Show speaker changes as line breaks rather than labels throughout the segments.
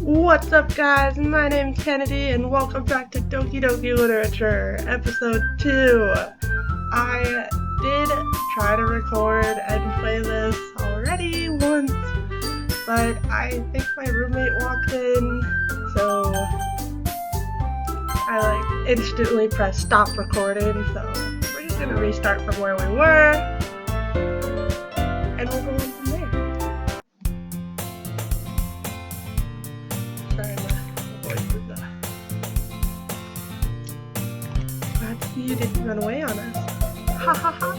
What's up, guys? My name's Kennedy, and welcome back to Doki Doki Literature, episode 2. I did try to record and play this already once, but I think my roommate walked in, so I instantly pressed stop recording, so we're just gonna restart from where we were, and we'll go on from there. Sorry, my voice is glad to see you didn't run away on us. Ha ha ha.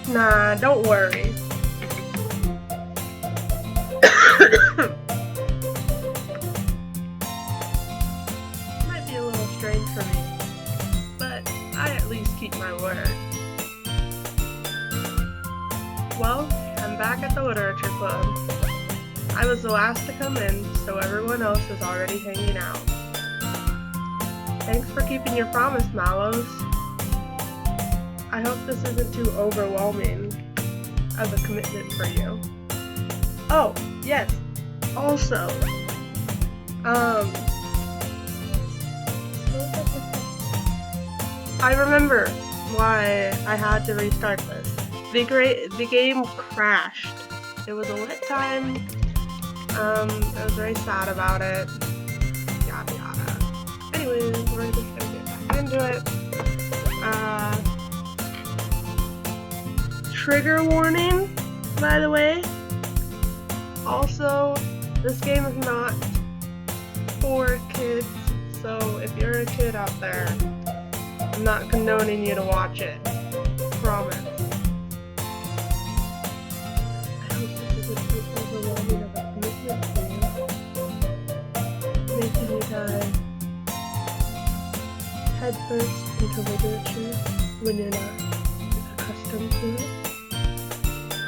Nah, don't worry. Might be a little strange for me, but I at least keep my word. Well, I'm back at the literature club. I was the last to come in, so everyone else is already hanging out. Thanks for keeping your promise, Mallows. I hope this isn't too overwhelming of a commitment for you. Oh, yes. Also, I remember why I had to restart this. The game crashed. It was a lit time. I was very sad about it. Yada yada. Anyways, we're just gonna get back into it. Trigger warning, by the way. Also, this game is not for kids, so if you're a kid out there, I'm not condoning you to watch it. Promise. I hope this isn't too overwhelming of a commitment for you. Making you dive headfirst into literature when you're not accustomed to it.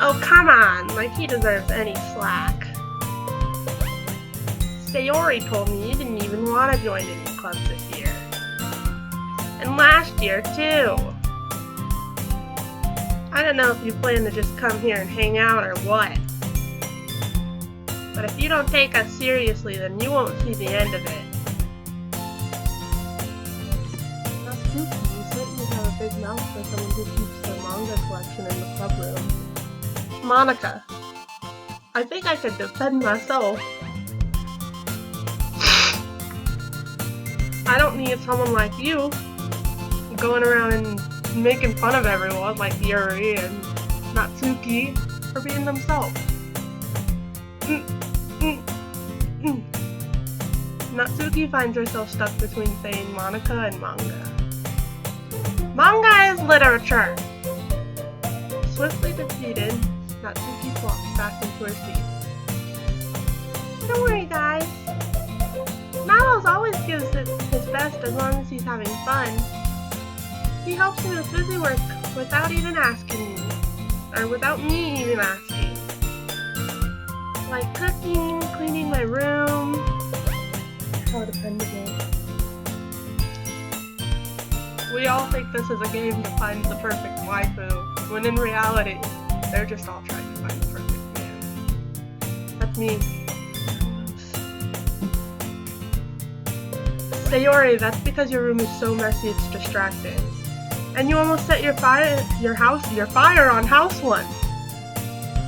Oh, come on! Like he deserves any slack. Sayori told me you didn't even want to join any clubs this year. And last year, too. I don't know if you plan to just come here and hang out or what. But if you don't take us seriously, then you won't see the end of it. That's spooky. You certainly have a big mouth for someone who keeps their manga collection in the club room. Monica, I think I could defend myself. I don't need someone like you going around and making fun of everyone like Yuri and Natsuki for being themselves. Natsuki finds herself stuck between saying Monica and manga. Manga is literature! Swiftly defeated, Natsuki flops back into her seat. Don't worry, guys. Mallows always gives it his best as long as he's having fun. He helps me with busy work without even asking me, or without me even asking. Like cooking, cleaning my room. How dependable. We all think this is a game to find the perfect waifu, when in reality, they're just all trying to find the perfect man. That's me. Sayori, that's because your room is so messy it's distracting. And you almost set your fire on house once.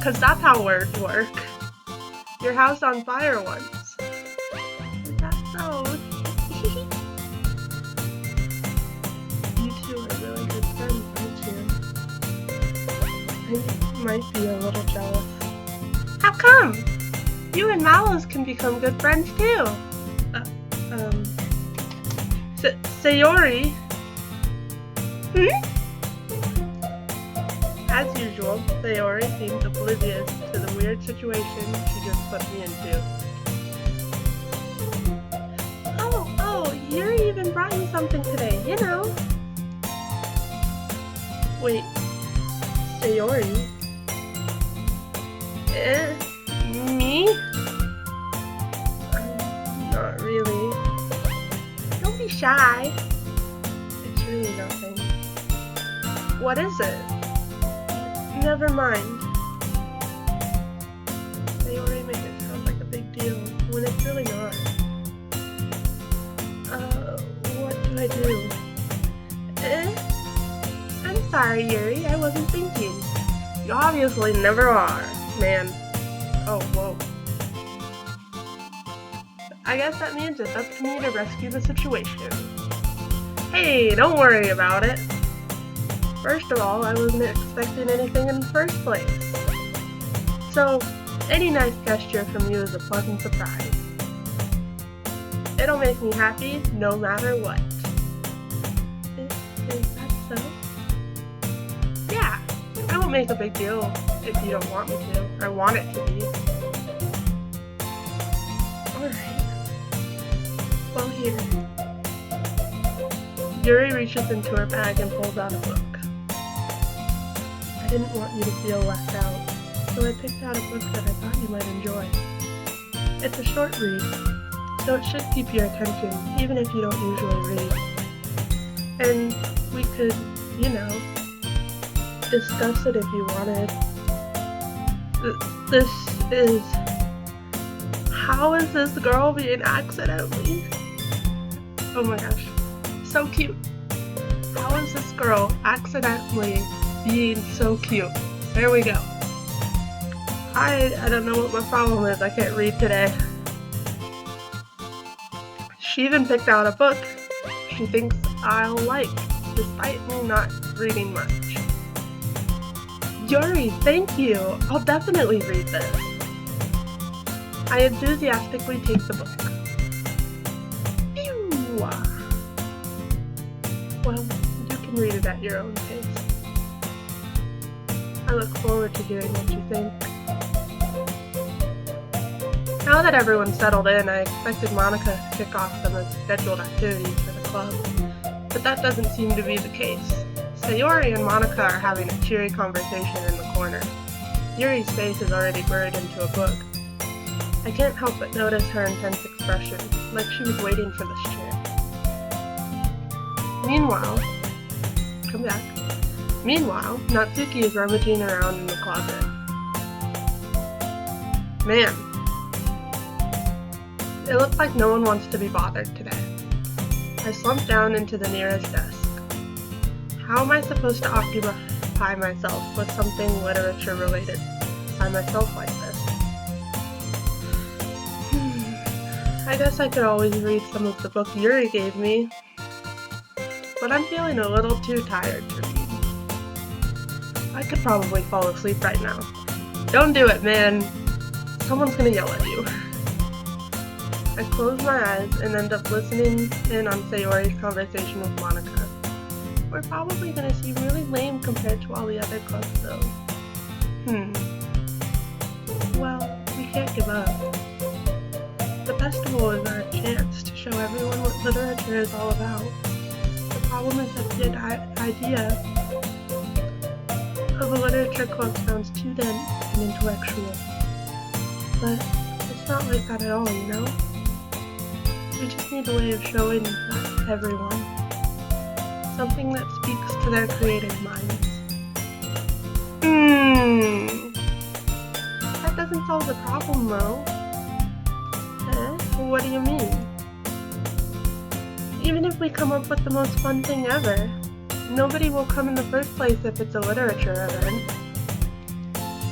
Cause that's how words work. Your house on fire once. Is that so? You two are really good friends, aren't you? I might be a little jealous. How come? You and Mallows can become good friends too. Sayori? As usual, Sayori seems oblivious to the weird situation she just put me into. Oh, Yuri even brought me something today, you know. Wait, Sayori? Me? Not really. Don't be shy. It's really nothing. What is it? Never mind. sorry, Yuri. I wasn't thinking. You obviously never are, man. Oh, whoa. I guess that means it's up to me to rescue the situation. Hey, don't worry about it. First of all, I wasn't expecting anything in the first place. So, any nice gesture from you is a pleasant surprise. It'll make me happy no matter what. Is that so? Yeah, I won't make a big deal if you don't want me to, or want it to be. Alright. Well, here. Yuri reaches into her bag and pulls out a book. I didn't want you to feel left out, so I picked out a book that I thought you might enjoy. It's a short read, so it should keep your attention, even if you don't usually read. And we could, you know, discuss it if you wanted. This is... How is this girl being accidentally? Oh my gosh, so cute. How is this girl accidentally being so cute? There we go. I don't know what my problem is. I can't read today. She even picked out a book she thinks I'll like, despite me not reading much. Yuri, thank you. I'll definitely read this. I enthusiastically take the book. Phew! Well, you can read it at your own pace. I look forward to hearing what you think. Now that everyone's settled in, I expected Monica to kick off some of the scheduled activities for the club, but that doesn't seem to be the case. Sayori and Monica are having a cheery conversation in the corner. Yuri's face is already buried into a book. I can't help but notice her intense expression, like she was waiting for this chair. Meanwhile, Natsuki is rummaging around in the closet. Man, it looks like no one wants to be bothered today. I slumped down into the nearest desk. How am I supposed to occupy myself with something literature related by myself like this? I guess I could always read some of the book Yuri gave me, but I'm feeling a little too tired to read. I could probably fall asleep right now. Don't do it, man. Someone's gonna yell at you. I close my eyes and end up listening in on Sayori's conversation with Monica. We're probably gonna seem really lame compared to all the other clubs though. Well, we can't give up. The festival is our chance to show everyone what literature is all about. The problem is that the idea of a literature club sounds too dense and intellectual. But it's not like that at all, you know? We just need a way of showing that to everyone. Something that speaks to their creative minds. That doesn't solve the problem though. What do you mean? Even if we come up with the most fun thing ever, nobody will come in the first place if it's a literature event.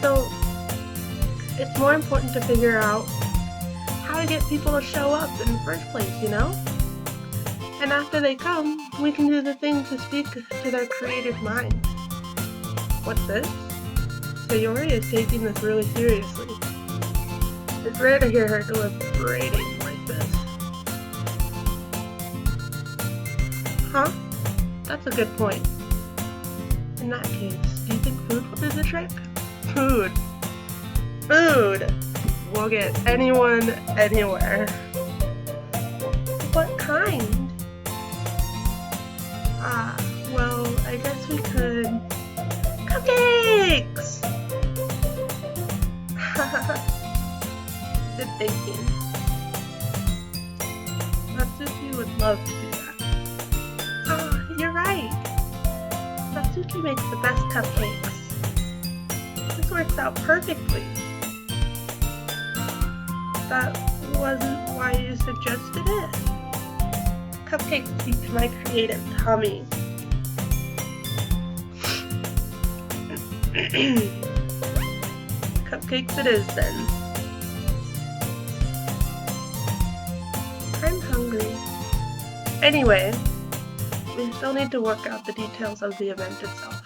So, it's more important to figure out how to get people to show up in the first place, you know? And after they come, we can do the thing to speak to their creative minds. What's this? Sayori is taking this really seriously. It's rare to hear her deliberating like this. Huh? That's a good point. In that case, do you think food is a trick? Food. Food! We'll get anyone, anywhere. What kind? Well, I guess we could... Cupcakes! Good thinking. Natsuki would love to do that. You're right. Natsuki makes the best cupcakes. This works out perfectly. That wasn't why you suggested it. Cupcakes speak to my creative tummy. Cupcakes it is then. I'm hungry. Anyway, we still need to work out the details of the event itself.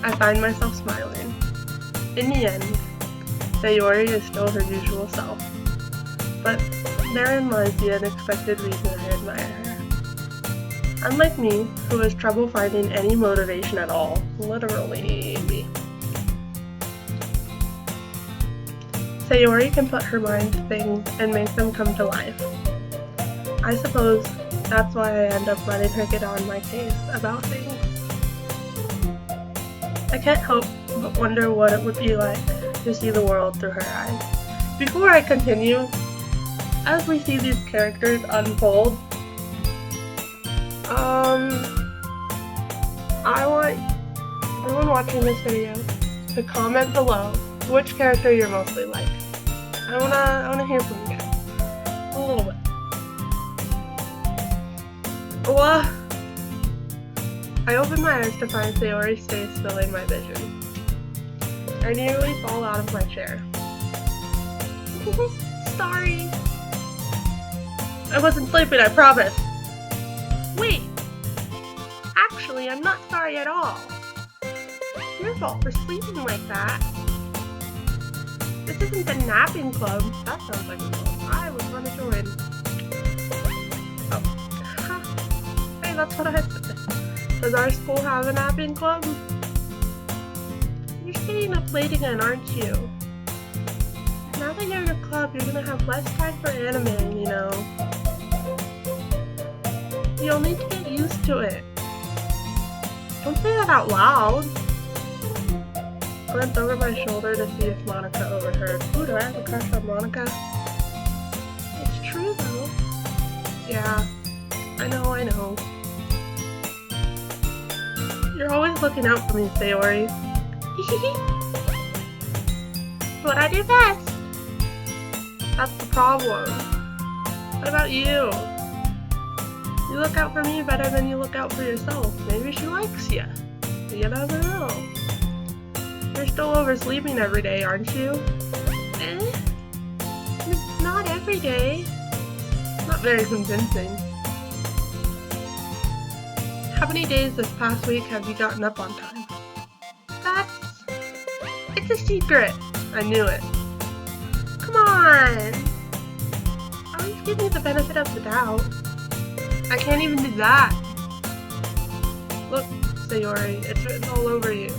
I find myself smiling. In the end, Sayori is still her usual self, but therein lies the unexpected reason I admire her. Unlike me, who has trouble finding any motivation at all, literally me, Sayori can put her mind to things and make them come to life. I suppose that's why I end up letting her get on my case about things. I can't help but wonder what it would be like to see the world through her eyes. Before I continue, as we see these characters unfold, I want everyone watching this video to comment below which character you're mostly like. I wanna hear from you guys. A little bit. Well, I open my eyes to find Sayori's face filling my vision. I nearly fall out of my chair. Sorry. I wasn't sleeping, I promise. Wait. Actually, I'm not sorry at all. It's your fault for sleeping like that. This isn't the napping club. That sounds like a club I would want to join. Oh. Hey, that's what I said. Does our school have a napping club? You're staying up late again, aren't you? Now that you're in a club, you're gonna have less time for anime, you know. You'll need to get used to it. Don't say that out loud. Glance over my shoulder to see if Monica overheard. Ooh, do I have a crush on Monica? It's true though. Yeah, I know. You're always looking out for me, Sayori. What I do best. That's the problem. What about you? You look out for me better than you look out for yourself. Maybe she likes you. You never know. You're still oversleeping every day, aren't you? Not every day. Not very convincing. How many days this past week have you gotten up on time? It's a secret. I knew it. Come on. At least give me the benefit of the doubt. I can't even do that. Look, Sayori, it's written all over you.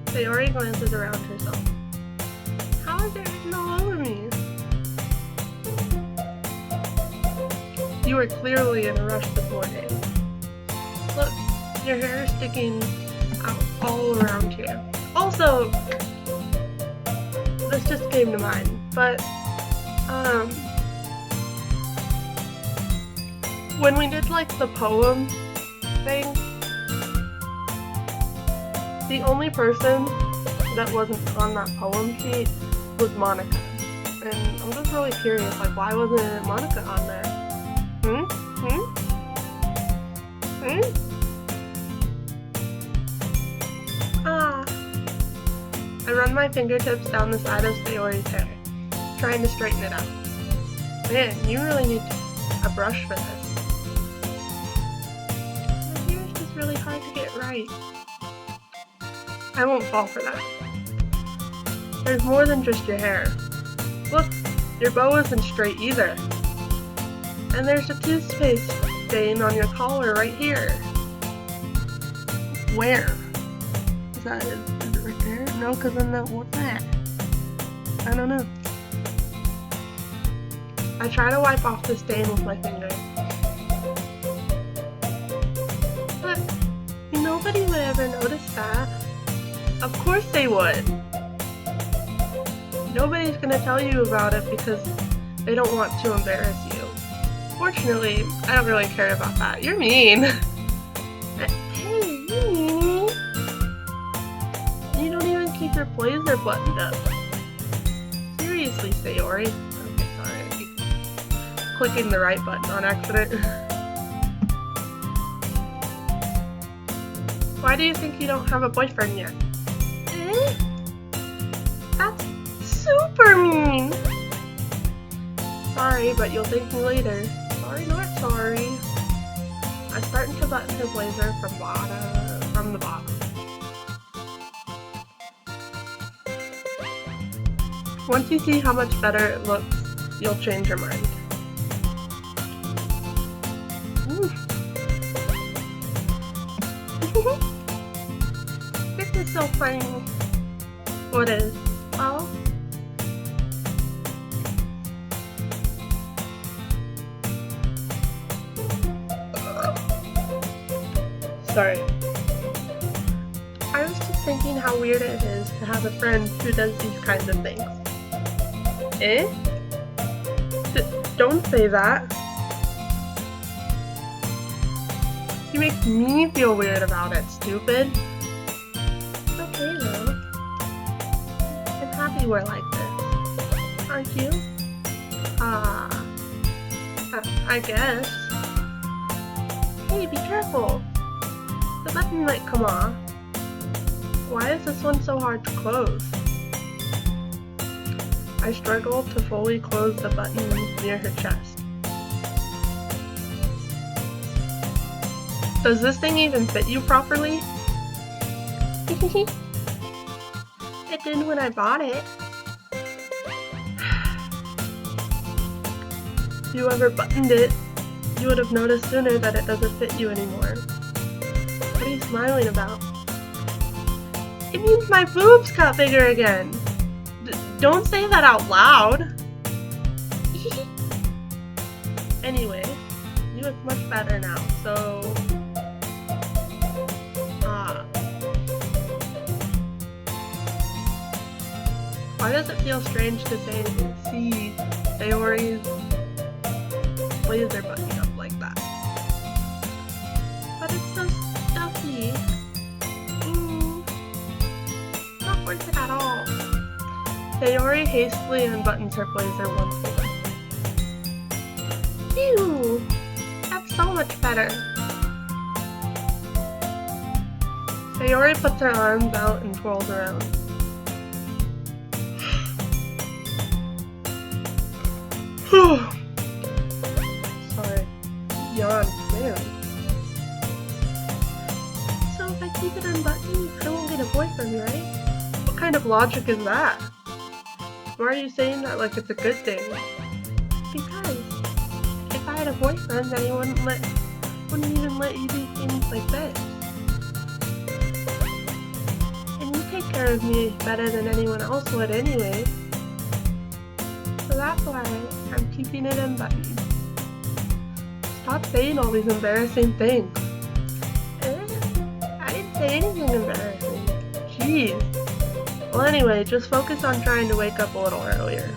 Sayori glances around herself. How is it written all over me? You were clearly in a rush this morning. Look, your hair is sticking out all around here. Also, this just came to mind, but, when we did, like, the poem thing, the only person that wasn't on that poem sheet was Monica. And I'm just really curious, like, why wasn't Monica on there? I run my fingertips down the side of Sayori's hair, trying to straighten it out. Man, you really need a brush for this. My hair is just really hard to get right. I won't fall for that. There's more than just your hair. Look, your bow isn't straight either. And there's a toothpaste stain on your collar right here. Where? Is it right there? No, because then what's that? I don't know. I try to wipe off the stain with my finger. But nobody would ever notice that. Of course they would. Nobody's gonna tell you about it because they don't want to embarrass you. Fortunately, I don't really care about that. You're mean. Hey, you mean? You don't even keep your blazer buttoned up. Seriously, Sayori. Okay, sorry. I keep clicking the right button on accident. Why do you think you don't have a boyfriend yet? Eh? That's super mean! Sorry, but you'll thank me later. Sorry, not sorry. I'm starting to button her blazer from the bottom. Once you see how much better it looks, you'll change your mind. This is so funny. What is? Well, sorry. I was just thinking how weird it is to have a friend who does these kinds of things. Eh? Don't say that. You make me feel weird about it, stupid. It's okay though. I'm happy we're like this. Aren't you? I guess. Hey, be careful. The button might come off. Why is this one so hard to close? I struggle to fully close the button near her chest. Does this thing even fit you properly? It did when I bought it. If you ever buttoned it, you would have noticed sooner that it doesn't fit you anymore. What are you smiling about? It means my boobs got bigger again. Don't say that out loud. Anyway, you look much better now, so... Why does it feel strange to see Sayori's blazer button up like that? But it's so stuffy. Not worth it at all. Sayori hastily unbuttons her blazer once more. Phew! That's so much better. Sayori puts her arms out and twirls around. Sorry. Yawn, man. So if I keep it unbuttoned, I won't get a boyfriend, right? What kind of logic is that? Why are you saying that like it's a good thing? Because if I had a boyfriend, then he wouldn't even let you do things like this. And you take care of me better than anyone else would anyway. So that's why I'm keeping it unbuttoned. Stop saying all these embarrassing things. I didn't say anything embarrassing. Jeez. Well anyway, just focus on trying to wake up a little earlier.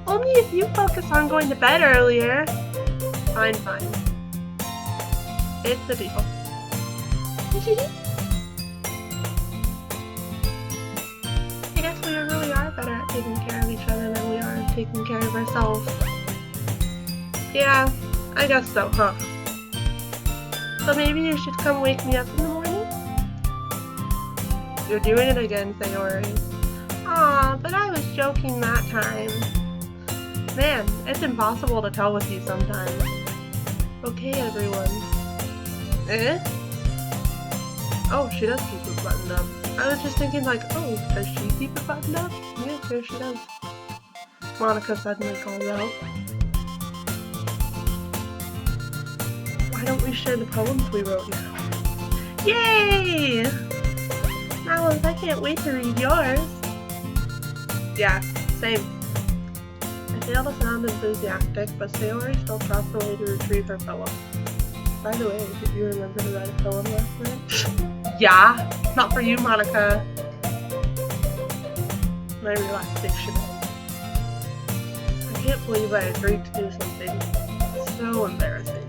Only if you focus on going to bed earlier. Fine. It's a deal. I guess we really are better at taking care of each other than we are at taking care of ourselves. Yeah, I guess so, huh? So maybe you should come wake me up in the morning? You're doing it again, Sayori. Aw, but I was joking that time. Man, it's impossible to tell with you sometimes. Okay, everyone. Eh? Oh, she does keep it buttoned up. I was just thinking like, oh, does she keep it buttoned up? Yeah, there she does. Monica suddenly calls out. Why don't we share the poems we wrote now? Yay! Mallows, I can't wait to read yours. Yeah, same. I fail to sound enthusiastic, but Sayori still trots away to retrieve her poem. By the way, did you remember to write a poem last night? Yeah, not for you, Monica. My relaxation. I can't believe I agreed to do something so embarrassing.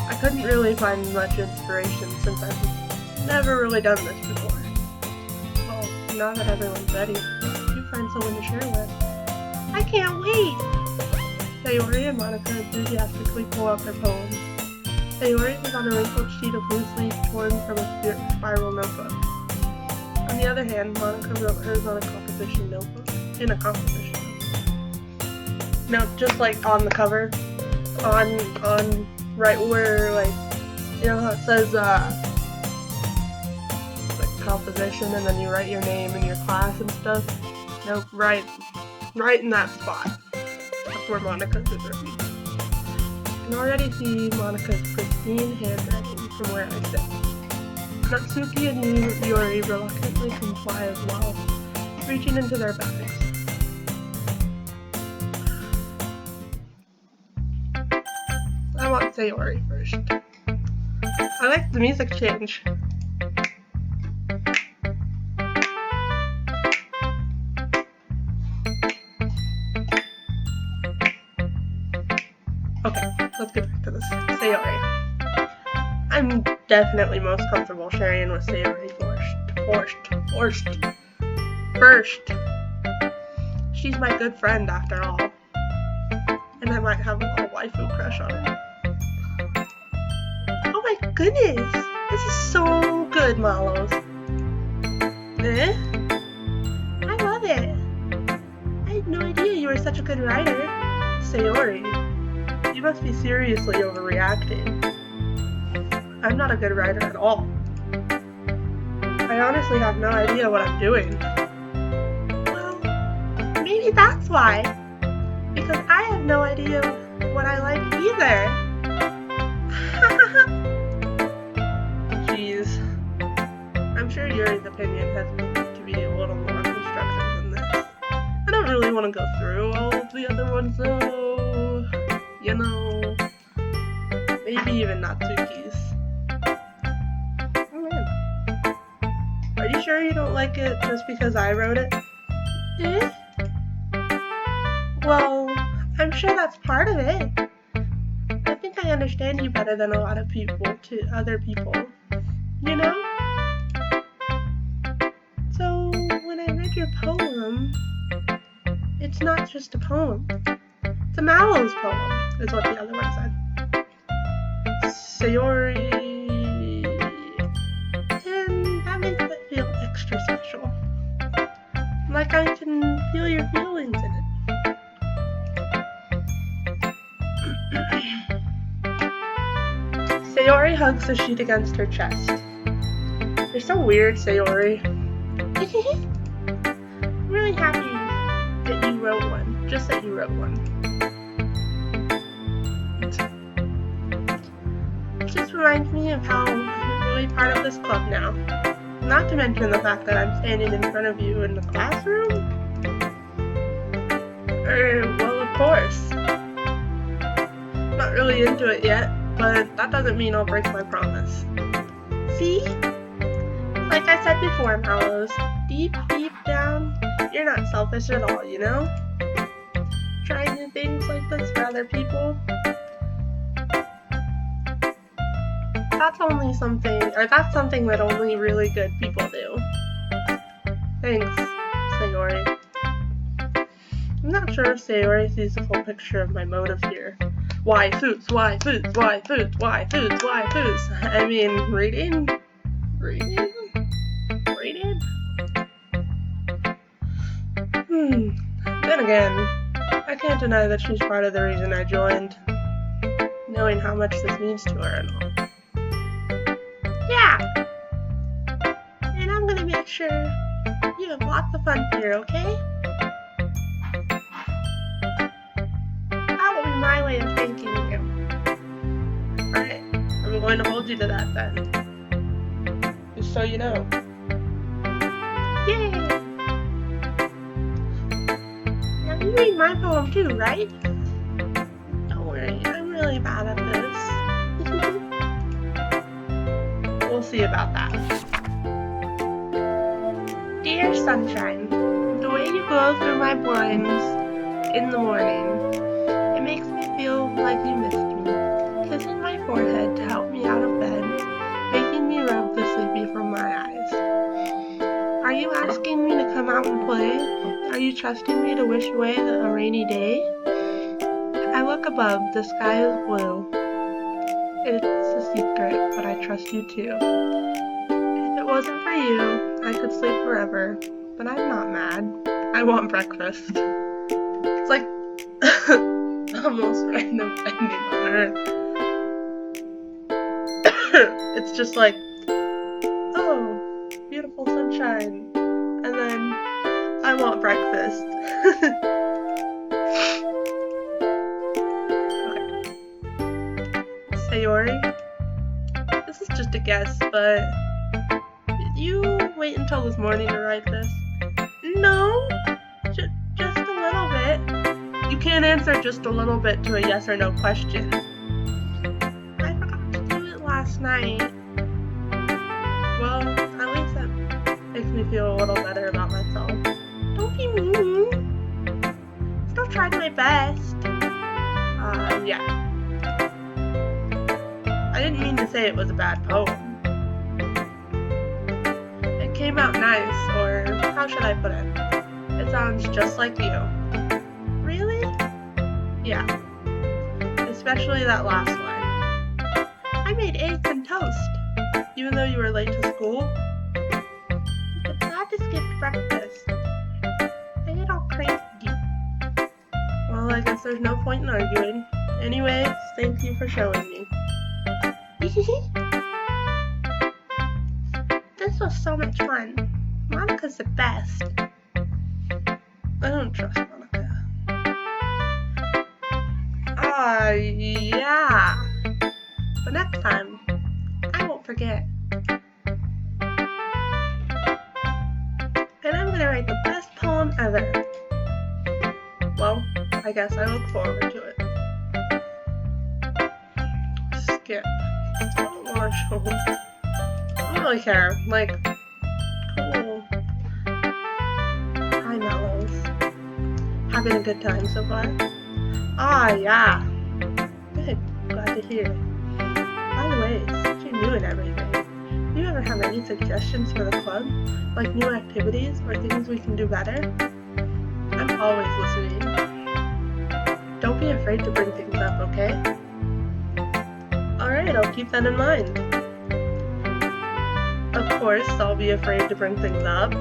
I couldn't really find much inspiration since I've never really done this before. Well, now that everyone's ready, you find someone to share with. I can't wait! Sayori and Monica enthusiastically pull out their poems. Sayori is on a wrinkled sheet of loose leaf torn from a spiral notebook. On the other hand, Monica wrote hers on a composition notebook. In a composition notebook. No, just like on the cover. On right where, like, you know how it says like composition and then you write your name and your class and stuff? Nope, right in that spot. That's where Monica's is written. I can already see Monica's pristine handwriting from where I sit. Natsuki and Yuri reluctantly comply as well, reaching into their bags. I want Sayori first. I like the music change. Okay, let's get back to this. Sayori. I'm definitely most comfortable sharing with Sayori first. She's my good friend after all. And I might have a little waifu crush on her. Oh my goodness! This is so good, Mallows. Eh? I love it. I had no idea you were such a good writer. Sayori, you must be seriously overreacting. I'm not a good writer at all. I honestly have no idea what I'm doing. Well, maybe that's why. Because I have no idea what I like either. Jeez. I'm sure Yuri's opinion has to be a little more constructive than this. I don't really want to go through all of the other ones though. You know, maybe even Natsuki's. Oh man. Are you sure you don't like it just because I wrote it? Eh? Well, I'm sure that's part of it. I think I understand you better than a lot of other people. You know? So, when I read your poem, it's not just a poem. It's a Mallows poem, is what the other one said. Sayori. And that makes it feel extra special. Like I can feel your feelings in it. Sayori hugs the sheet against her chest. You're so weird, Sayori. I'm really happy that you wrote one. Just that you wrote one. It just reminds me of how you're really part of this club now. Not to mention the fact that I'm standing in front of you in the classroom. Well, of course. Not really into it yet, but that doesn't mean I'll break my promise. See? Like I said before, Mallows, deep down, you're not selfish at all, you know? Trying new things like this for other people. That's something that only really good people do. Thanks, Sayori. I'm not sure if Sayori sees the full picture of my motive here. Waifus. I mean, reading? Then again, I can't deny that she's part of the reason I joined, knowing how much this means to her and all. Yeah! And I'm gonna make sure you have lots of fun here, okay? That will be my way of thanking you. Alright, I'm going to hold you to that then. Just so you know. Yay! Now you read my poem too, right? Don't worry, I'm really bad at this. We'll see about that. Dear sunshine, the way you glow through my blinds in the morning, it makes me feel like you missed me, kissing my forehead to help me out of bed, making me rub the sleepy from my eyes. Are you asking me to come out and play? Are you trusting me to wish away a rainy day? I look above, the sky is blue. It's a secret, but I trust you too. If it wasn't for you, I could sleep forever, but I'm not mad. I want breakfast. It's like the most random ending on earth. It's just like, oh, beautiful sunshine, and then I want breakfast. Sayori, this is just a guess, but did you wait until this morning to write this? No, just a little bit. You can't answer just a little bit to a yes or no question. I forgot to do it last night. Well, at least that makes me feel a little better about myself. Don't be mean. Still tried my best. Yeah. I didn't mean to say it was a bad poem. It came out nice, or how should I put it? It sounds just like you. Really? Yeah. Especially that last line. I made eggs and toast, even though you were late to school. But glad to skip breakfast. I get all cranky. Well, I guess there's no point in arguing. Anyways, thank you for showing me. This was so much fun. Monica's the best. I don't trust Monica. Yeah. But next time, I won't forget. And I'm gonna write the best poem ever. Well, I guess I look forward to it. Skip. I don't want to show. I don't really care. Like, cool. Hi, Mallows. Having a good time so far? Yeah. Good. Glad to hear. By the way, since you're new and everything, do you ever have any suggestions for the club? Like new activities or things we can do better? I'm always listening. Don't be afraid to bring things up, okay? Alright, I'll keep that in mind. Of course, I'll be afraid to bring things up.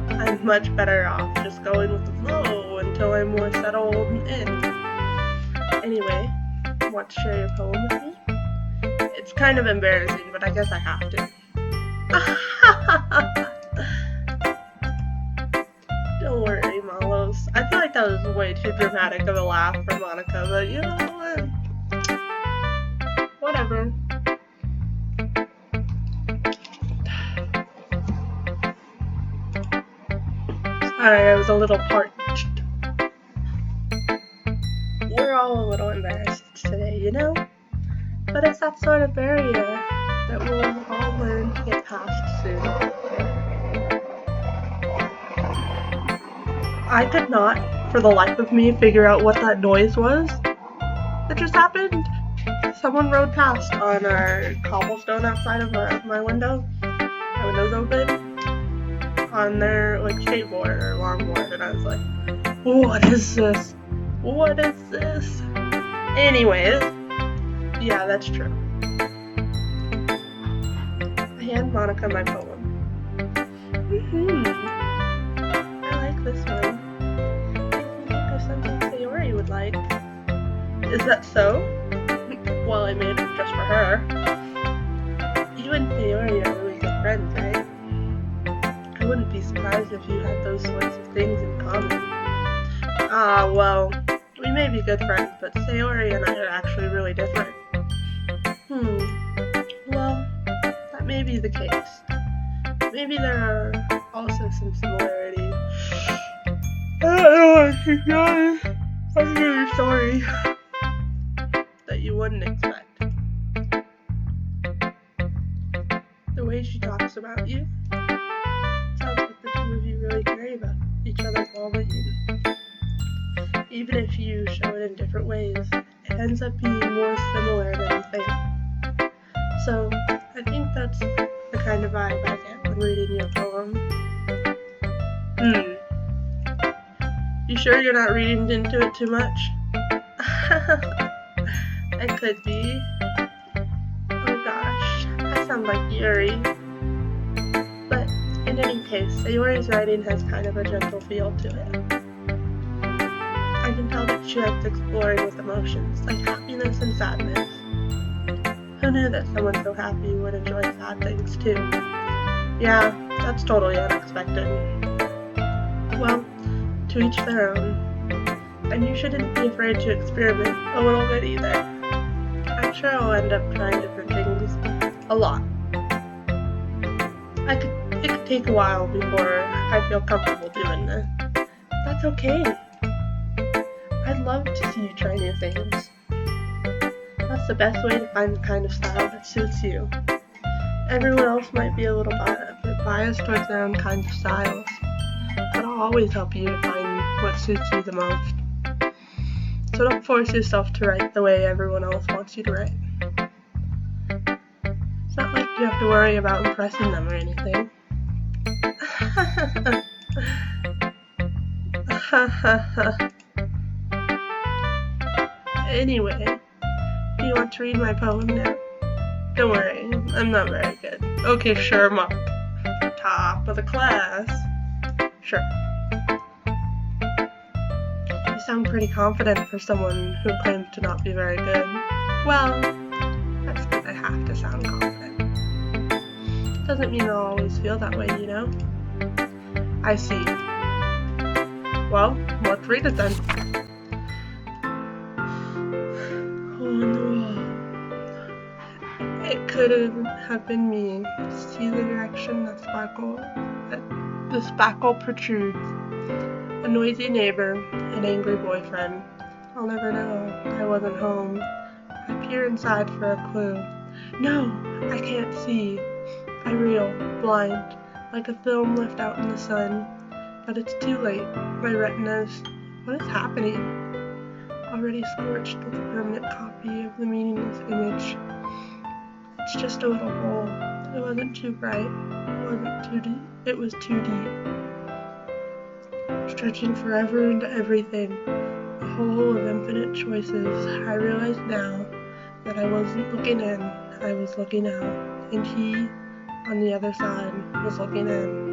I'm much better off just going with the flow until I'm more settled in. Anyway, want to share your poem with me? It's kind of embarrassing, but I guess I have to. Don't worry, Mallows. I feel like that was way too dramatic of a laugh for Monica, but you know what? Whatever. Sorry, I was a little parched. We're all a little embarrassed today, you know? But it's that sort of barrier that we'll all learn to get past soon. I could not, for the life of me, figure out what that noise was that just happened. Someone rode past on our cobblestone outside of my window. My window's open. On their like skateboard or longboard, and I was like, what is this? What is this? Anyways, yeah, that's true. I hand Monica my poem. I like this one. Makes me think of something Sayori would like. Is that so? Well, I made it just for her. You and Sayori are really good friends, right? I wouldn't be surprised if you had those sorts of things in common. Well, we may be good friends, but Sayori and I are actually really different. Well, that may be the case. Maybe there are also some similarities. I'm really sorry. That you wouldn't expect. The way she talks about you. Sounds like the two of you really care about each other's well-being. Even if you show it in different ways, it ends up being more similar than you think. So, I think that's the kind of vibe I get when reading your poem. You sure you're not reading into it too much? It could be. Sayori. But in any case, Sayori's writing has kind of a gentle feel to it. I can tell that she likes exploring with emotions, like happiness and sadness. Who knew that someone so happy would enjoy sad things too? Yeah, that's totally unexpected. Well, to each their own. And you shouldn't be afraid to experiment a little bit either. I'm sure I'll end up trying different things a lot. It could take a while before I feel comfortable doing this. That's okay. I'd love to see you try new things. That's the best way to find the kind of style that suits you. Everyone else might be a little bit biased towards their own kinds of styles, but I'll always help you to find what suits you the most. So don't force yourself to write the way everyone else wants you to write. It's not like you have to worry about impressing them or anything. Anyway, do you want to read my poem now? Don't worry, I'm not very good. Okay, sure, Mark. Top of the class. Sure. You sound pretty confident for someone who claims to not be very good. Well, that's because I have to sound confident. Doesn't mean I'll always feel that way, you know? I see. Well, let's read it then. It could have been me. See the direction that the spackle protrudes. A noisy neighbor, an angry boyfriend. I'll never know. I wasn't home. I peer inside for a clue. No, I can't see. I reel, blind, like a film left out in the sun. But it's too late. My retinas. What is happening? Already scorched with a permanent copy of the meaningless image. It's just a little hole. It wasn't too bright. It wasn't too deep. It was too deep. Stretching forever into everything. A hole of infinite choices. I realize now that I wasn't looking in. I was looking out. And he, on the other side, was looking in.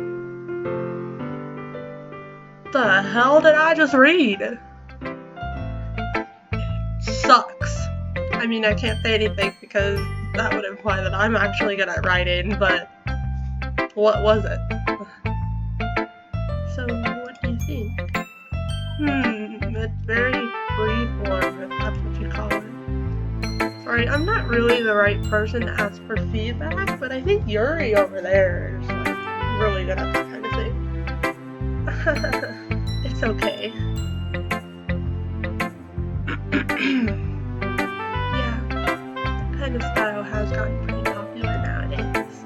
The hell did I just read? It sucks. I mean, I can't say anything because that would imply that I'm actually good at writing, but what was it? So, what do you think? It's very freeform, if that's what you call it. Sorry, I'm not really the right person to ask for feedback, but I think Yuri over there is like really good at that kind of thing. It's okay. Yeah, that kind of style has gotten pretty popular nowadays.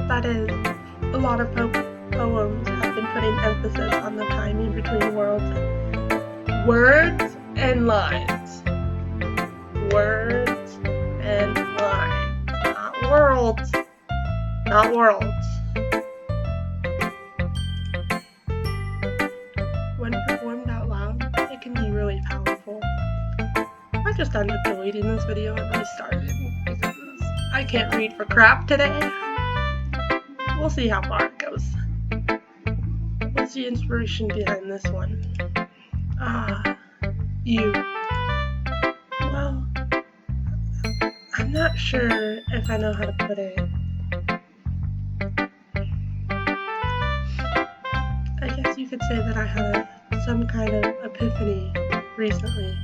That is, a lot of poems have been putting emphasis on the timing between words and lines. Words and lines. Not worlds. Not worlds. When performed out loud, it can be really powerful. I just ended up deleting this video and restarted because I can't read for crap today. We'll see how far it goes. What's the inspiration behind this one? You. Well, I'm not sure if I know how to put it. I guess you could say that I had some kind of epiphany recently.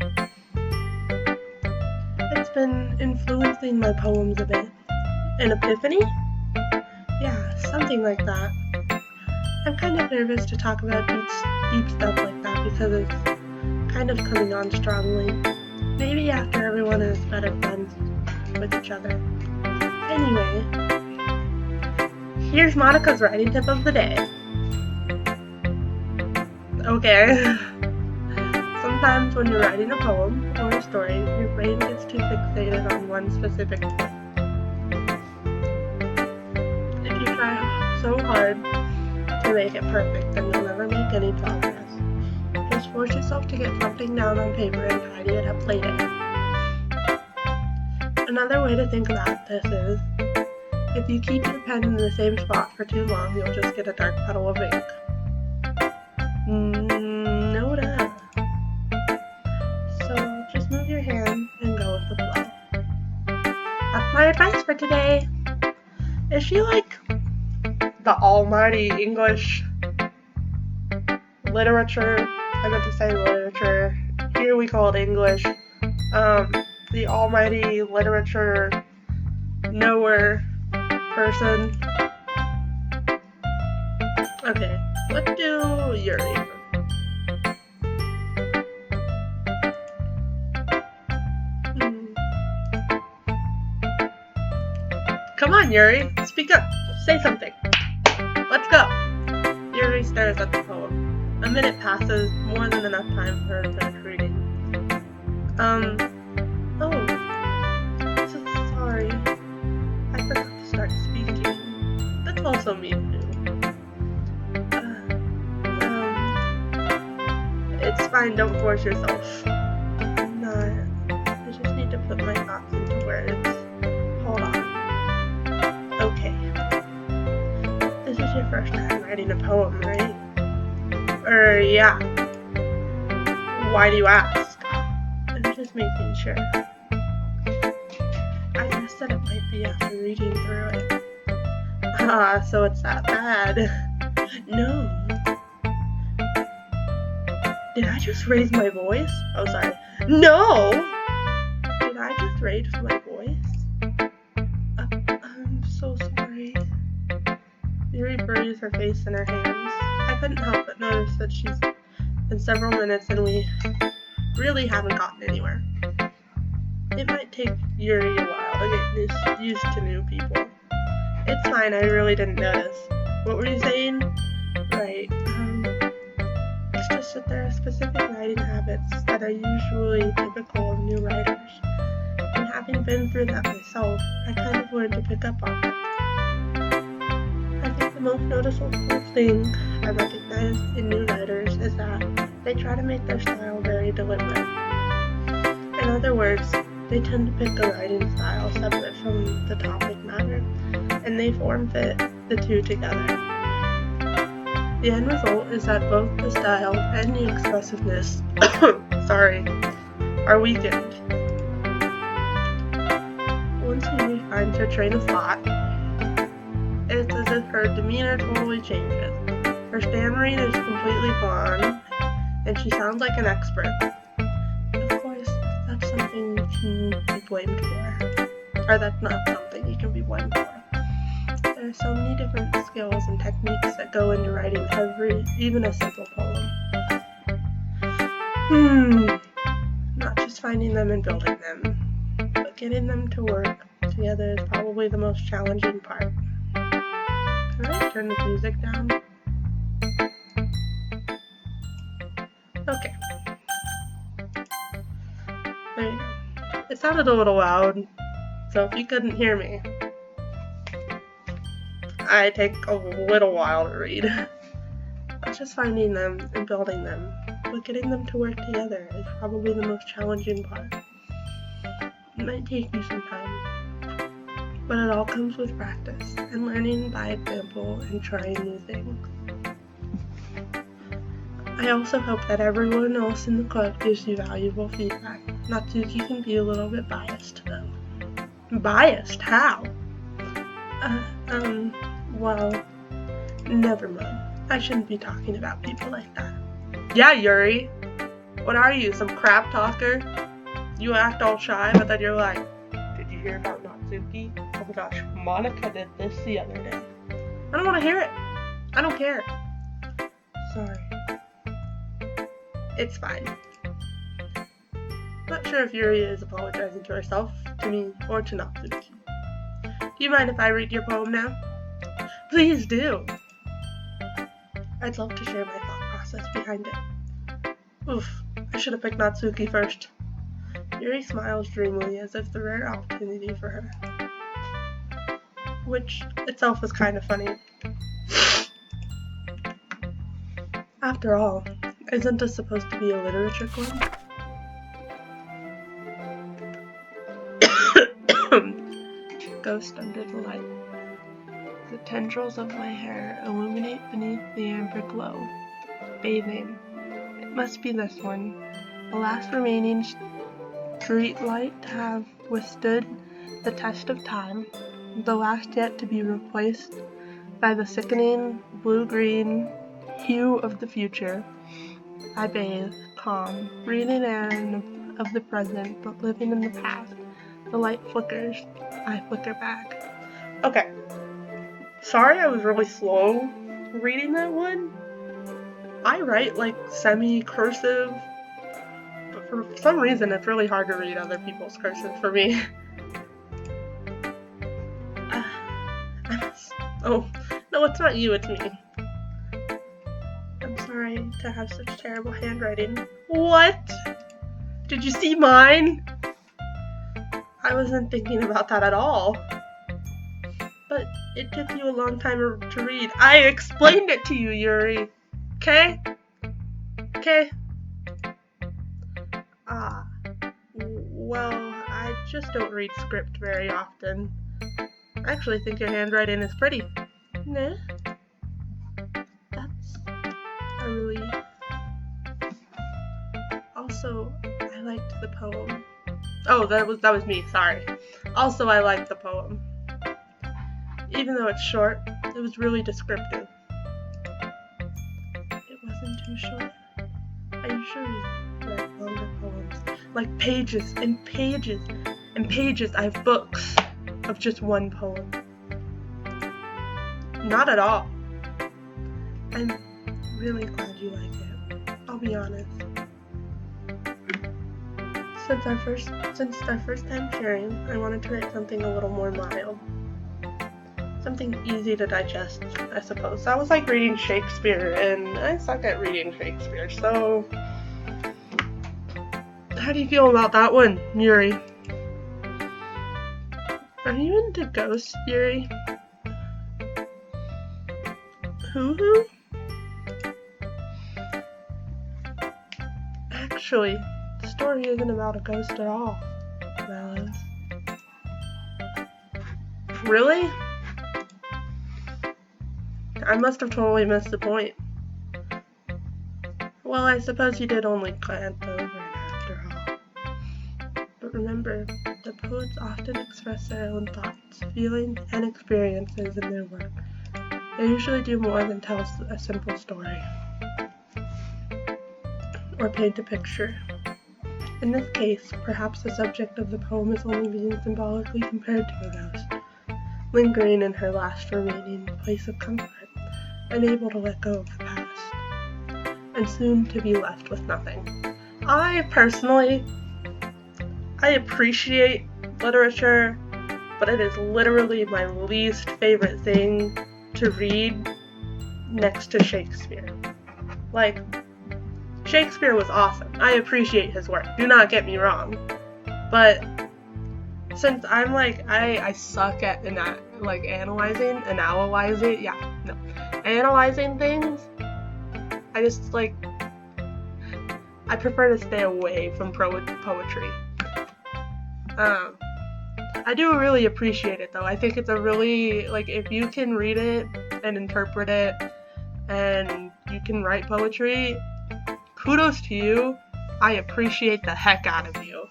It's been influencing my poems a bit. An epiphany? Yeah, something like that. I'm kind of nervous to talk about deep stuff like that because it's kind of coming on strongly. Maybe after everyone is better friends with each other. Anyway, here's Monica's writing tip of the day. Okay. Sometimes when you're writing a poem or a story, your brain gets too fixated on one specific thing. If you try so hard to make it perfect, then you'll never make any progress. Just force yourself to get something down on paper and tidy it up later. Another way to think about this is, If you keep your pen in the same spot for too long, you'll just get a dark puddle of ink. No duh. So just move your hand and go with the flow. That's my advice for today. Is she like the almighty English literature? I meant to say literature. Here we call it English. The almighty literature knower person. Okay, let's do Yuri. Come on, Yuri, speak up. Say something. Let's go. Yuri stares at the poem. A minute passes, more than enough time for her to finish reading. Oh, so sorry. I forgot to start speaking. That's also me too. It's fine, don't force yourself. I'm not. I just need to put my thoughts into words. Hold on. Okay. This is your first time writing a poem, right? Yeah. Why do you ask? I'm just making sure. I guessed that it might be after reading through it. So it's that bad. No. Did I just raise my voice? Oh, sorry. No! Did I just raise my voice? I'm so sorry. Yuri buries her face in her hands. I couldn't help but notice that she's been several minutes and we really haven't gotten anywhere. It might take Yuri a while to get used to new people. It's fine, I really didn't notice. What were you saying? Right, it's just that there are specific writing habits that are usually typical of new writers. And having been through that myself, I kind of learned to pick up on it. I think the most noticeable thing I recognize in new writers is that they try to make their style very deliberate. In other words, they tend to pick a writing style separate from the topic matter, and they form fit the two together. The end result is that both the style and the expressiveness are weakened. Once Yuri finds her train of thought, it's as if her demeanor totally changes. Her stammering is completely gone, and she sounds like an expert. Of course, that's something you can be blamed for. Or that's not something you can be blamed for. There are so many different skills and techniques that go into writing even a simple poem. Not just finding them and building them, but getting them to work together is probably the most challenging part. Can I turn the music down? Okay. There you go. It sounded a little loud, so if you couldn't hear me, I take a little while to read. Not just finding them and building them, but getting them to work together is probably the most challenging part. It might take you some time, but it all comes with practice and learning by example and trying new things. I also hope that everyone else in the club gives you valuable feedback. Natsuki can be a little bit biased though. Biased? How? Well, never mind. I shouldn't be talking about people like that. Yeah, Yuri. What are you, some crap talker? You act all shy, but then you're like, did you hear about Natsuki? Oh my gosh, Monica did this the other day. I don't want to hear it. I don't care. Sorry. It's fine. Not sure if Yuri is apologizing to herself, to me, or to Natsuki. Do you mind if I read your poem now? Please do. I'd love to share my thought process behind it. Oof, I should have picked Natsuki first. Yuri smiles dreamily as if the rare opportunity for her. Which itself is kind of funny. After all, isn't this supposed to be a literature club? Ghost under the light. The tendrils of my hair illuminate beneath the amber glow. Bathing. It must be this one. The last remaining street light to have withstood the test of time. The last yet to be replaced by the sickening blue-green hue of the future. I bathe, calm, breathing air of the present, but living in the past. The light flickers. I flicker back. Okay. Sorry I was really slow reading that one. I write like semi-cursive, but for some reason it's really hard to read other people's cursive for me. Oh, no, it's not you, it's me. I'm sorry to have such terrible handwriting. What? Did you see mine? I wasn't thinking about that at all. But it took you a long time to read. I explained it to you, Yuri. Okay? Okay? Well, I just don't read script very often. I actually think your handwriting is pretty. Nah. That's a really... Also, I liked the poem. Oh, that was me, sorry. Also, I liked the poem. Even though it's short, it was really descriptive. It wasn't too short. Are you sure you read longer poems? Like pages and pages and pages. I have books of just one poem. Not at all. I'm really glad you like it. I'll be honest. Since our first time sharing, I wanted to write something a little more mild. Something easy to digest, I suppose. That was like reading Shakespeare, and I suck at reading Shakespeare, so... How do you feel about that one, Yuri? Are you into ghosts, Yuri? Who? Actually, the story isn't about a ghost at all, Mallows. Really? I must have totally missed the point. Well, I suppose you did only glance over it after all. But remember, the poets often express their own thoughts, feelings, and experiences in their work. They usually do more than tell a simple story, or paint a picture. In this case, perhaps the subject of the poem is only being symbolically compared to a ghost, lingering in her last remaining place of comfort, unable to let go of the past, and soon to be left with nothing. I appreciate literature, but it is literally my least favorite thing to read next to Shakespeare. Like, Shakespeare was awesome. I appreciate his work. Do not get me wrong. But since I'm like, I suck at analyzing things, I just like, I prefer to stay away from poetry. I do really appreciate it though. I think it's a really, like, if you can read it and interpret it and you can write poetry, kudos to you. I appreciate the heck out of you.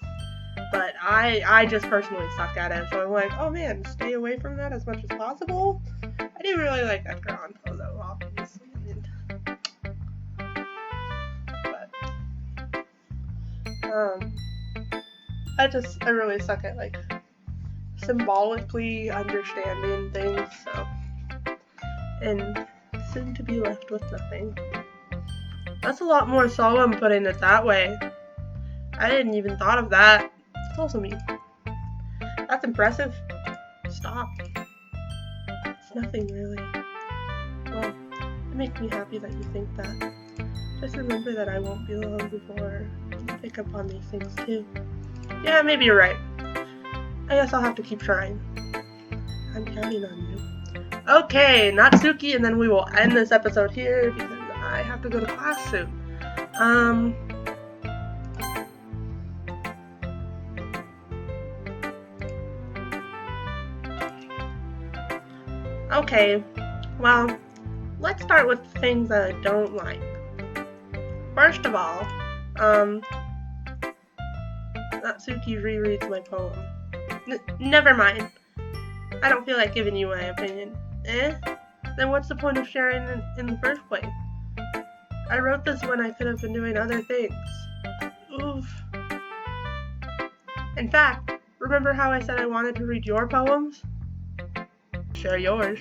But I just personally suck at it, so I'm like, oh man, stay away from that as much as possible. I do really like Edgar Allan Poe though, obviously. I really suck at like symbolically understanding things, so, and soon to be left with nothing. That's a lot more solemn putting it that way. I didn't even thought of that. It's also me. That's impressive. Stop. It's nothing really. Well, it makes me happy that you think that. Just remember that I won't be long before you pick up on these things too. Yeah, maybe you're right. I guess I'll have to keep trying. I'm counting on you. Okay, Natsuki, and then we will end this episode here because I have to go to class soon. Okay, well, let's start with the things that I don't like. First of all, Natsuki rereads my poem. Never mind. I don't feel like giving you my opinion. Then what's the point of sharing it in the first place? I wrote this when I could have been doing other things. Oof. In fact, remember how I said I wanted to read your poems? Share yours.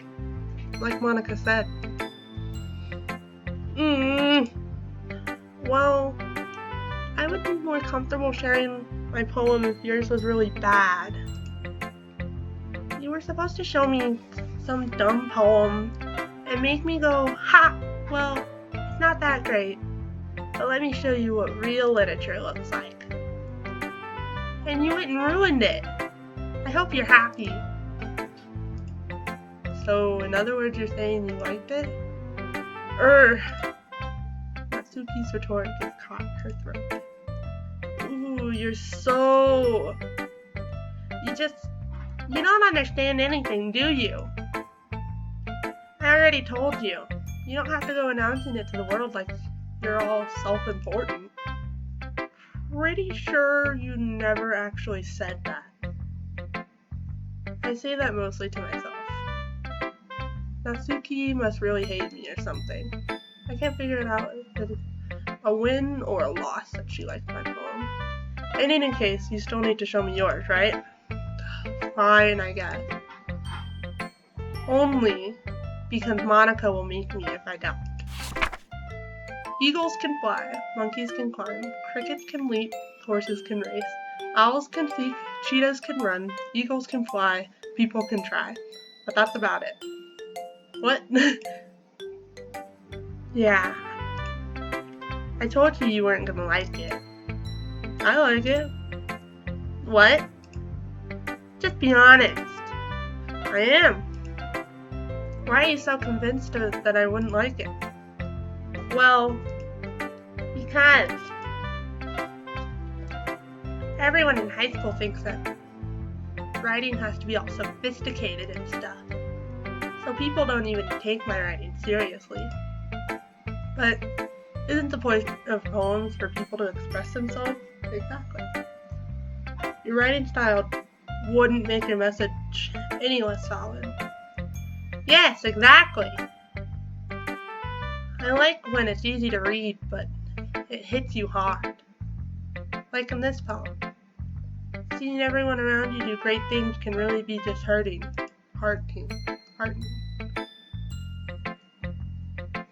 Like Monica said. Well, I would be more comfortable sharing my poem if yours was really bad. You were supposed to show me some dumb poem and make me go, ha, well, it's not that great, but let me show you what real literature looks like. And you went and ruined it. I hope you're happy. So, in other words, you're saying you liked it? Natsuki's retort is caught in her throat. Ooh, you're so... You don't understand anything, do you? I already told you. You don't have to go announcing it to the world like you're all self-important. Pretty sure you never actually said that. I say that mostly to myself. Natsuki must really hate me or something. I can't figure it out if it's a win or a loss that she liked my poem. In any case, you still need to show me yours, right? Fine, I guess. Only because Monica will make me if I don't. Eagles can fly, monkeys can climb, crickets can leap, horses can race, owls can seek, cheetahs can run, eagles can fly, people can try. But that's about it. What? Yeah. I told you weren't gonna like it. I like it. What? Just be honest. I am. Why are you so convinced that I wouldn't like it? Well, because everyone in high school thinks that writing has to be all sophisticated and stuff. So people don't even take my writing seriously. But isn't the point of poems for people to express themselves? Exactly. Your writing style wouldn't make your message any less solid. Yes, exactly. I like when it's easy to read, but it hits you hard. Like in this poem. Seeing everyone around you do great things can really be disheartening.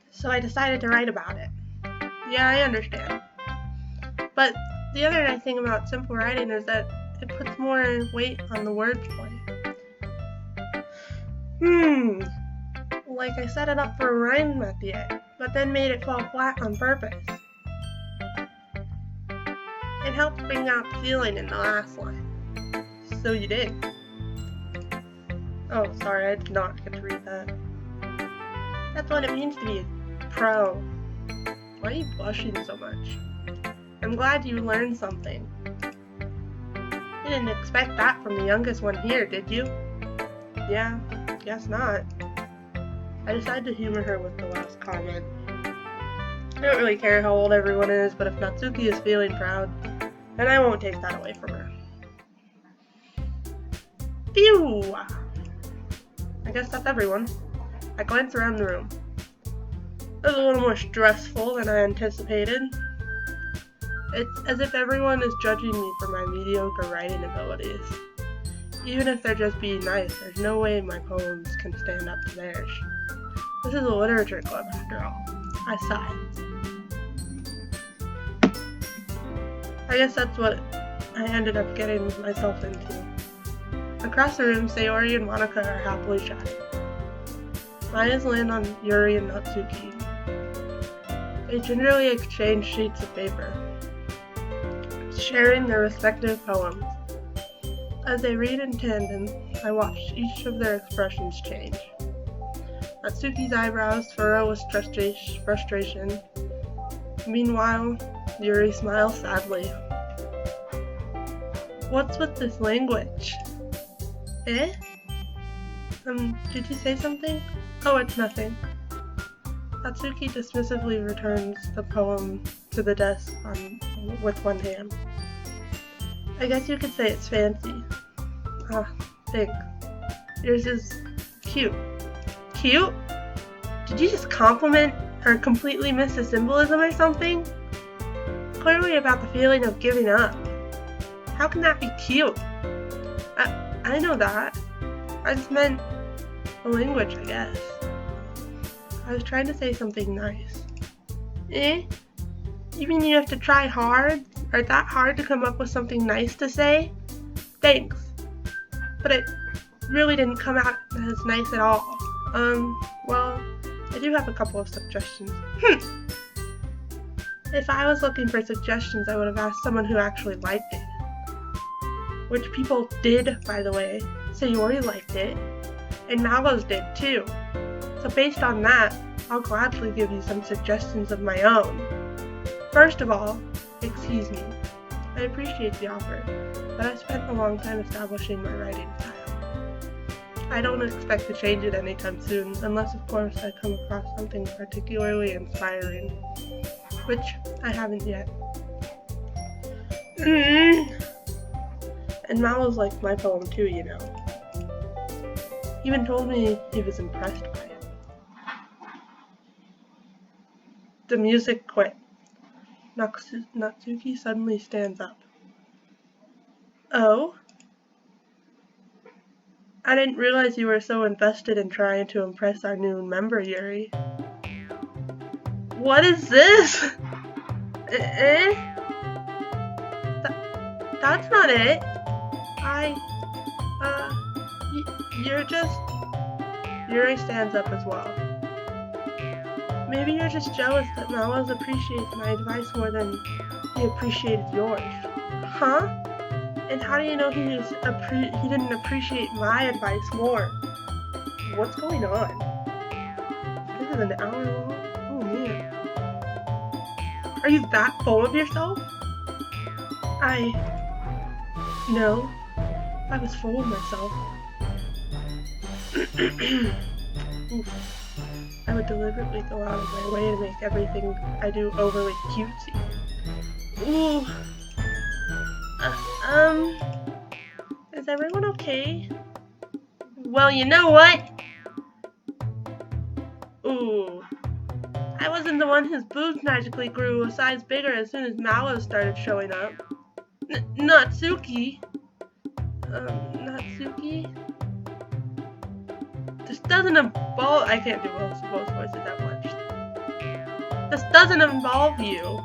So I decided to write about it. Yeah, I understand. But the other nice thing about simple writing is that it puts more weight on the wordplay. Like I set it up for a rhyme at the end, but then made it fall flat on purpose. It helped bring out feeling in the last line. So you did. Oh, sorry, I did not get to read that. That's what it means to be a pro. Why are you blushing so much? I'm glad you learned something. You didn't expect that from the youngest one here, did you? Yeah, guess not. I decided to humor her with the last comment. I don't really care how old everyone is, but if Natsuki is feeling proud, then I won't take that away from her. Phew! I guess that's everyone. I glanced around the room. It was a little more stressful than I anticipated. It's as if everyone is judging me for my mediocre writing abilities. Even if they're just being nice, there's no way my poems can stand up to theirs. This is a literature club, after all. I sighed. I guess that's what I ended up getting myself into. Across the room, Sayori and Monica are happily chatting. My eyes land on Yuri and Natsuki. They gingerly exchange sheets of paper, sharing their respective poems. As they read in tandem, I watch each of their expressions change. Natsuki's eyebrows furrow with frustration. Meanwhile, Yuri smiles sadly. What's with this language? Did you say something? Oh, it's nothing. Natsuki dismissively returns the poem to the desk with one hand. I guess you could say it's fancy. Ah, thanks. Yours is cute. Cute? Did you just compliment or completely miss the symbolism or something? Clearly about the feeling of giving up. How can that be cute? I know that. I just meant a language, I guess. I was trying to say something nice. Eh? You mean you have to try hard? Or that hard to come up with something nice to say? Thanks. But it really didn't come out as nice at all. Well, I do have a couple of suggestions. If I was looking for suggestions, I would have asked someone who actually liked it. Which people did, by the way. Sayori liked it. And Mallows did too. So based on that, I'll gladly give you some suggestions of my own. First of all, excuse me. I appreciate the offer, but I spent a long time establishing my writing style. I don't expect to change it anytime soon, unless of course I come across something particularly inspiring, which I haven't yet. And Mallows liked my poem too, you know. He even told me he was impressed by it. The music quit. Natsuki suddenly stands up. Oh? I didn't realize you were so invested in trying to impress our new member, Yuri. What is this? That's not it. You're just... Yuri stands up as well. Maybe you're just jealous that Mallows appreciates my advice more than he appreciated yours. Huh? And how do you know he didn't appreciate my advice more? What's going on? This is an hour long? Oh man. Are you that full of yourself? No. I was full of myself. Oof. I would deliberately go out of my way to make everything I do overly cutesy. Ooh. Is everyone okay? Well, you know what? Ooh. I wasn't the one whose boobs magically grew a size bigger as soon as Mallows started showing up. Natsuki? Natsuki? This doesn't involve- I can't do both voices at once. This doesn't involve you.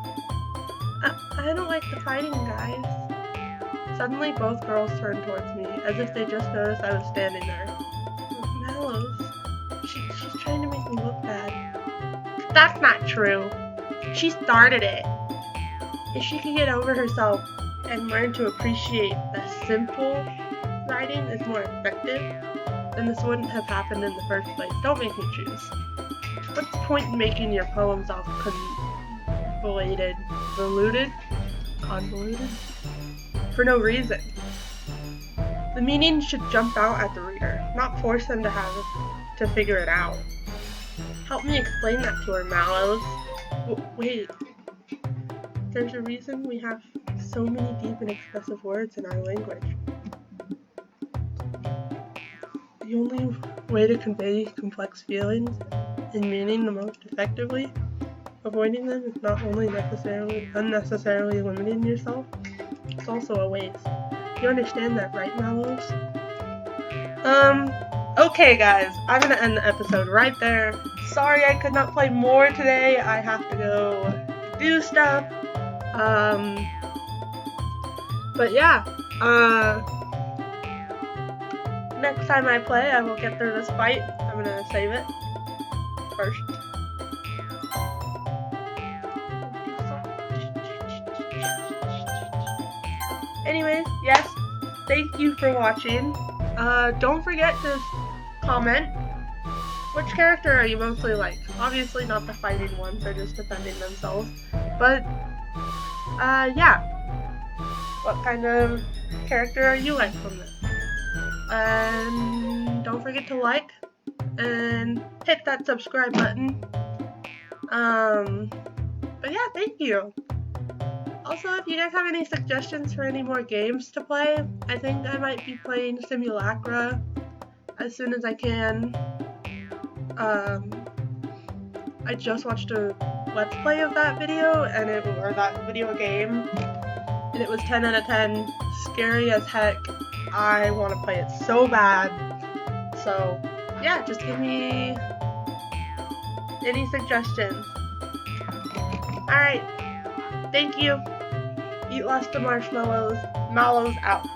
I don't like the fighting, guys. Suddenly, both girls turned towards me, as if they just noticed I was standing there. Mallows, she's trying to make me look bad. That's not true. She started it. If she could get over herself and learn to appreciate that simple writing is more effective, then this wouldn't have happened in the first place. Don't make me choose. What's the point in making your poems all convoluted? For no reason. The meaning should jump out at the reader, not force them to figure it out. Help me explain that to her, Mallows. Wait. There's a reason we have so many deep and expressive words in our language. The only way to convey complex feelings and meaning the most effectively, avoiding them is not only unnecessarily limiting yourself, it's also a waste. You understand that, right, Mallows? Okay guys, I'm gonna end the episode right there. Sorry I could not play more today, I have to go do stuff. But yeah, next time I play, I will get through this fight. I'm gonna save it first. Anyways, yes, thank you for watching. Don't forget to comment. Which character are you mostly like? Obviously not the fighting ones, they're just defending themselves. But, yeah. What kind of character are you like from this? and don't forget to like and hit that subscribe button. But yeah, thank you. Also, if you guys have any suggestions for any more games to play, I think I might be playing Simulacra as soon as I can. I just watched a Let's Play of that video, or that video game, and it was 10 out of 10, scary as heck. I want to play it so bad. So, yeah, just give me any suggestions. Alright, thank you. Eat lots of marshmallows. Mallows out.